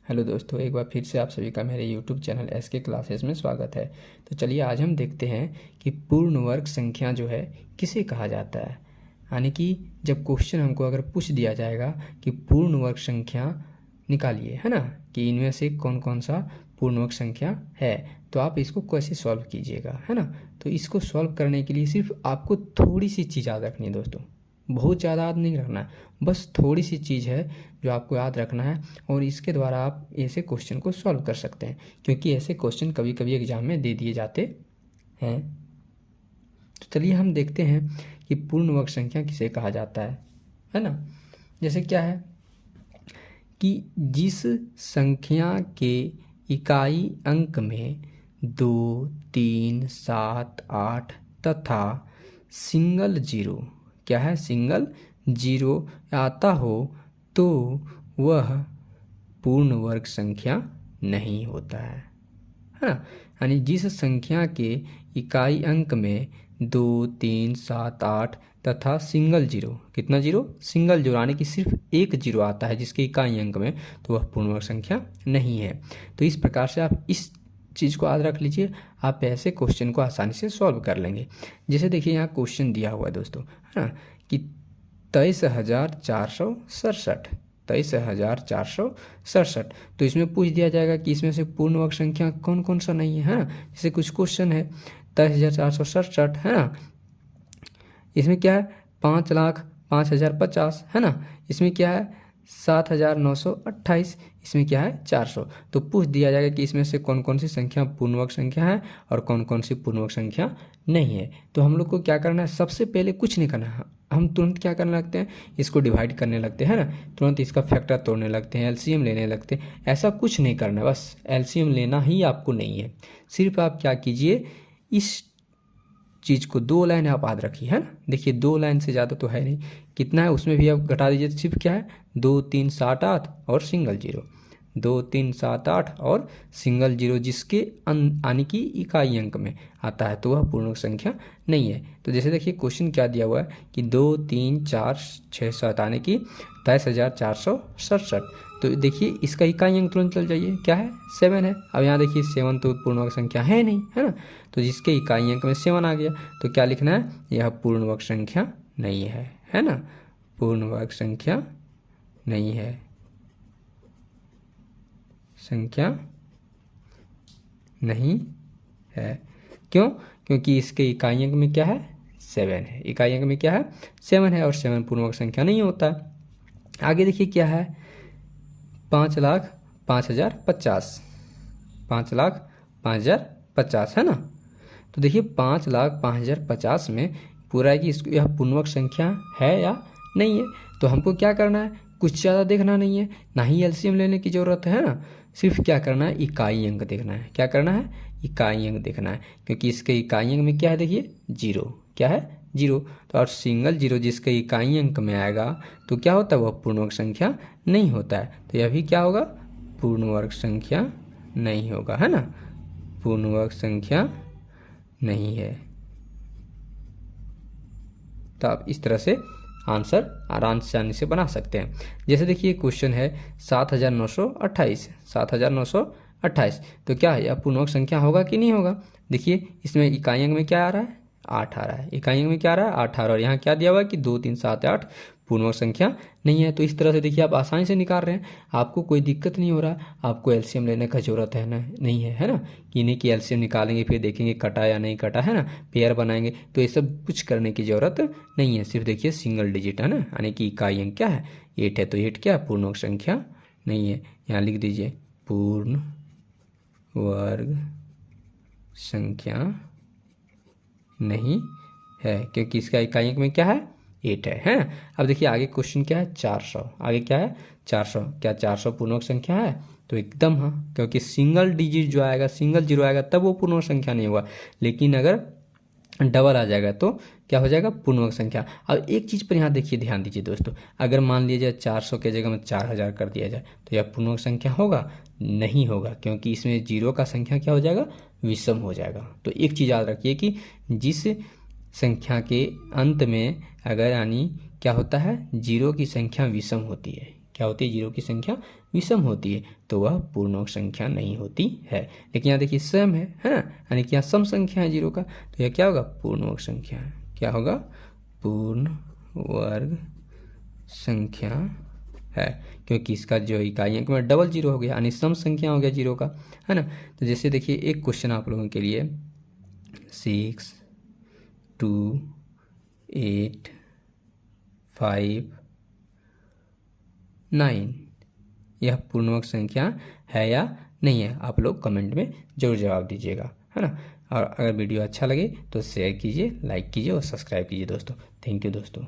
Hello दोस्तों, एक बार फिर से आप सभी का मेरे यूट्यूब चैनल SK क्लासेस में स्वागत है। तो चलिए आज हम देखते हैं कि पूर्ण वर्ग संख्या जो है किसे कहा जाता है। यानी कि जब क्वेश्चन हमको अगर पूछ दिया जाएगा कि पूर्ण वर्ग संख्या निकालिए, है ना, कि इनमें से कौन कौन सा पूर्ण वर्ग संख्या है, तो आप इसको कैसे सॉल्व कीजिएगा, है ना। तो इसको सॉल्व करने के लिए सिर्फ आपको थोड़ी सी चीज़ याद रखनी है दोस्तों, बहुत ज़्यादा याद नहीं रखना है, बस थोड़ी सी चीज़ है जो आपको याद रखना है और इसके द्वारा आप ऐसे क्वेश्चन को सॉल्व कर सकते हैं, क्योंकि ऐसे क्वेश्चन कभी कभी एग्जाम में दे दिए जाते हैं। तो चलिए हम देखते हैं कि पूर्ण वर्ग संख्या किसे कहा जाता है ना। जैसे क्या है कि जिस संख्या के इकाई अंक में 2, 3, 7, 8 तथा सिंगल जीरो, क्या है, सिंगल जीरो आता हो तो वह पूर्ण वर्ग संख्या नहीं होता है ना। यानी जिस संख्या के इकाई अंक में 2, 3, 7, 8 तथा सिंगल जीरो, कितना जीरो, सिंगल जीरो, यानी कि सिर्फ एक जीरो आता है जिसके इकाई अंक में, तो वह पूर्ण वर्ग संख्या नहीं है। तो इस प्रकार से आप इस चीज़ को याद रख लीजिए, आप ऐसे क्वेश्चन को आसानी से सॉल्व कर लेंगे। जैसे देखिए यहाँ क्वेश्चन दिया हुआ है दोस्तों, है ना, कि 23,467, 23,467, तो इसमें पूछ दिया जाएगा कि इसमें से पूर्ण वर्ग संख्या कौन कौन सा नहीं है ना। जैसे कुछ क्वेश्चन है 23,467, है ना, इसमें क्या है 5,05,050, है ना, इसमें क्या है 7,928, इसमें क्या है 400। तो पूछ दिया जाएगा कि इसमें से कौन कौन सी संख्या पूर्ण वर्ग संख्या है और कौन कौन सी पूर्ण वर्ग संख्या नहीं है। तो हम लोग को क्या करना है, सबसे पहले कुछ नहीं करना है, हम तुरंत क्या करने लगते हैं, इसको डिवाइड करने लगते हैं ना, तुरंत इसका फैक्टर तोड़ने लगते हैं, LCM लेने लगते हैं। ऐसा कुछ नहीं करना, बस LCM लेना ही आपको नहीं है। सिर्फ आप क्या कीजिए, इस चीज़ को 2 लाइन आप याद रखिए, है ना। देखिए 2 लाइन से ज़्यादा तो है नहीं, कितना है उसमें भी आप घटा दीजिए, सिर्फ क्या है 2, 3, 7, 8 और सिंगल जीरो, 2, 3, 7, 8 और सिंगल जीरो जिसके यानी कि इकाई अंक में आता है, तो वह पूर्ण वर्ग संख्या नहीं है। तो जैसे देखिए क्वेश्चन क्या दिया हुआ है कि 2, 3, 4, 6, 7 यानी कि 23,467। तो देखिए इसका इकाई अंक तुरंत चल जाइए, क्या है 7 है। अब यहाँ देखिए 7 तो पूर्ण वर्ग संख्या है नहीं, है ना, तो जिसके इकाई अंक में 7 आ गया, तो क्या लिखना है, यह पूर्ण वर्ग संख्या नहीं है ना, पूर्ण वर्ग संख्या नहीं है, संख्या नहीं है। क्यों? क्योंकि इसके इकाई अंक में क्या है 7 है, इकाई अंक में क्या है 7 है और 7 पूर्ण वर्ग संख्या नहीं होता है। आगे देखिए क्या है 5,05,050, 5,05,050, है ना। तो देखिए 5,05,050 में पूरा है कि इसको यह पूर्ण वर्ग संख्या है या नहीं है। तो हमको क्या करना है, कुछ ज़्यादा देखना नहीं है, ना ही LCM लेने की ज़रूरत है ना, सिर्फ क्या करना है, इकाई अंक देखना है। क्या करना है, इकाई अंक देखना है, क्योंकि इसके इकाई अंक में क्या है, देखिए जीरो, क्या है जीरो, तो और सिंगल जीरो जिसके इकाई अंक में आएगा तो क्या होता है, वह पूर्ण वर्ग संख्या नहीं होता है। तो यह भी क्या होगा, पूर्ण वर्ग संख्या नहीं होगा, है ना, पूर्ण वर्ग संख्या नहीं है। तो आप इस तरह से आंसर आसानी से बना सकते हैं। जैसे देखिए क्वेश्चन है 7,928, 7,928, तो क्या है, यह पूर्ण वर्ग संख्या होगा कि नहीं होगा। देखिए इसमें इकाई अंक में क्या आ रहा है, 8 आ रहा है, इकाई अंक में क्या आ रहा है 8 आ रहा है, और यहाँ क्या दिया हुआ है कि 2, 3, 7, 8 पूर्ण वर्ग संख्या नहीं है। तो इस तरह से देखिए आप आसानी से निकाल रहे हैं, आपको कोई दिक्कत नहीं हो रहा, आपको LCM लेने का जरूरत है ना, नहीं है, है ना, कि नहीं कि LCM निकालेंगे फिर देखेंगे कटा या नहीं कटा, है ना, पेयर बनाएंगे, तो ये सब कुछ करने की जरूरत नहीं है। सिर्फ देखिए सिंगल डिजिट, है ना, यानी कि इकाई अंक क्या है 8 है, तो 8 क्या है, पूर्ण वर्ग संख्या नहीं है। यहाँ लिख दीजिए पूर्ण वर्ग संख्या नहीं है, क्योंकि इसका इकाई अंक में क्या है 8 है। अब देखिए आगे क्वेश्चन क्या है 400, आगे क्या है 400, क्या 400 पूर्ण वर्ग संख्या है, तो एकदम हाँ, क्योंकि सिंगल डिजिट जो आएगा, सिंगल जीरो आएगा तब वो पूर्ण वर्ग संख्या नहीं होगा, लेकिन अगर डबल आ जाएगा तो क्या हो जाएगा, पूर्ण वर्ग संख्या। अब एक चीज़ पर यहाँ देखिए, ध्यान दीजिए दोस्तों, अगर मान लिया जाए 400 के जगह में 4,000 कर दिया जाए तो यह पूर्ण वर्ग संख्या होगा, नहीं होगा, क्योंकि इसमें जीरो का संख्या क्या हो जाएगा, विषम हो जाएगा। तो एक चीज़ याद रखिए कि जिस संख्या के अंत में अगर यानी क्या होता है, जीरो की संख्या विषम होती है, क्या होती है, जीरो की संख्या विषम होती है, तो वह पूर्णांक संख्या नहीं होती है। लेकिन यहाँ देखिए सम है ना, यानी कि यहाँ सम संख्या है जीरो का, तो यह क्या होगा, पूर्णांक संख्या है। क्या होगा, पूर्ण वर्ग संख्या है, क्योंकि इसका जो इकाई अंक में डबल जीरो हो गया, यानी सम संख्या हो गया जीरो का, है ना। तो जैसे देखिए एक क्वेश्चन आप लोगों के लिए 6 2 8 5 9 यह पूर्णांक संख्या है या नहीं है, आप लोग कमेंट में जरूर जवाब दीजिएगा, है ना। और अगर वीडियो अच्छा लगे तो शेयर कीजिए, लाइक कीजिए और सब्सक्राइब कीजिए दोस्तों। थैंक यू दोस्तों।